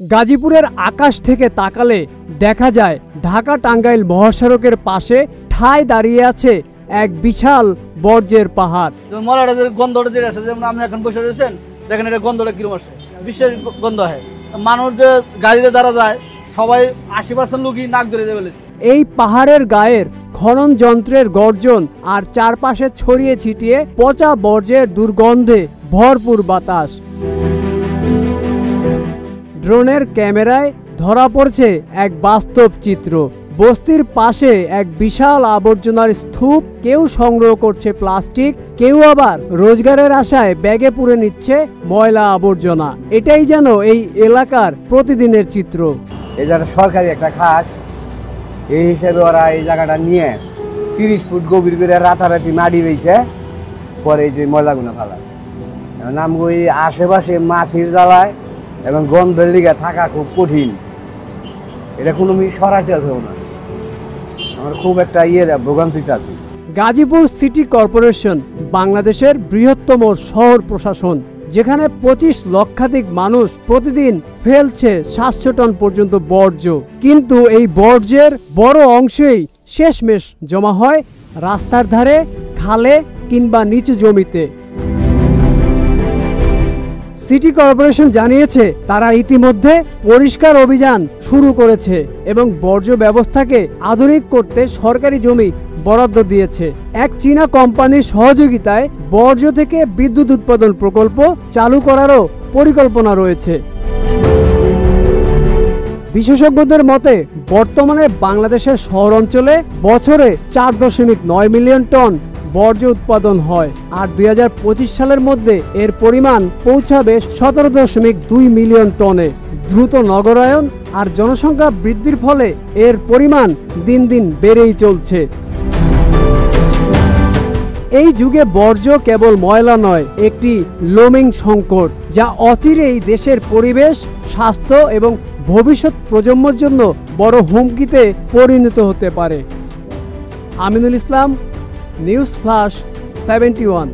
গাজীপুরের আকাশ থেকে তাকালে দেখা যায় ঢাকা টাঙ্গাইল মহাসড়কের পাশে ঠায় দাঁড়িয়ে আছে এক বিশাল বর্জ্যের পাহাড়। গন্ধটা যেটা আছে, যেমন আপনি এখন বসে রয়েছেন, দেখেন এটা গন্ধটা কিরকম আসে, বিশেষ গন্ধ হয়। মানুষ যে গাড়িতে দাঁড়া যায়, সবাই 80% লোকই নাক ধরে ফেলেছে। এই পাহাড়ের গায়ের খনন যন্ত্রের গর্জন আর চারপাশে ছড়িয়ে ছিটিয়ে পচা বর্জ্যের দুর্গন্ধে ভরপুর বাতাস। ড্রোনের ক্যামেরায় ধরা পড়ছে এক বাস্তব চিত্র। বস্তির পাশে এক বিশাল আবর্জনার স্তূপ, কেউ সংগ্রহ করছে প্লাস্টিক, কেউ আবার রোজগারের আশায় ব্যাগে পুরে নিচ্ছে ময়লা আবর্জনা। এটাই যেন এই এলাকার প্রতিদিনের চিত্র। এই জায়গাটা সরকারি একটা খাস, এই হিসেবে ওরা এই জায়গাটা নিয়ে 30 ফুট গভীর করে রাতারাতি মাটি রয়েছে, পরে এই যে ময়লাগুলো ফালায়। নাম ওই আশেপাশে মাছির জ্বালায় এবং গন্ধের লিগে থাকা খুব কঠিন। এটা কোনো সরাতে হবে না, আমার খুব একটা ভোগান্তিতে আছে। গাজীপুর সিটি কর্পোরেশন বাংলাদেশের বৃহত্তম শহর প্রশাসন, যেখানে 25 লক্ষাধিক মানুষ প্রতিদিন ফেলছে 700 টন পর্যন্ত বর্জ্য। কিন্তু এই বর্জ্যের বড় অংশই শেষমেশ জমা হয় রাস্তার ধারে, খালে কিংবা নিচু জমিতে। সিটি কর্পোরেশন জানিয়েছে তারা ইতিমধ্যে পরিষ্কার অভিযান শুরু করেছে এবং বর্জ্য ব্যবস্থাকে আধুনিক করতে সরকারি জমি বরাদ্দ দিয়েছে। এক চীনা কোম্পানির সহযোগিতায় বর্জ্য থেকে বিদ্যুৎ উৎপাদন প্রকল্প চালু করারও পরিকল্পনা রয়েছে। বিশেষজ্ঞদের মতে বর্তমানে বাংলাদেশের শহর অঞ্চলে বছরে 4.9 মিলিয়ন টন বর্জ্য উৎপাদন হয়, আর 2025 সালের মধ্যে এর পরিমাণ পৌঁছাবে 17.2 মিলিয়ন টনে। দ্রুত নগরায়ন আর জনসংখ্যা বৃদ্ধির ফলে এর পরিমাণ দিন দিন বেড়েই চলছে। এই যুগে বর্জ্য কেবল ময়লা নয়, একটি লোমিং সংকট, যা অচিরেই দেশের পরিবেশ, স্বাস্থ্য এবং ভবিষ্যৎ প্রজন্মের জন্য বড় হুমকিতে পরিণত হতে পারে। Aminul Islam, news flush 71।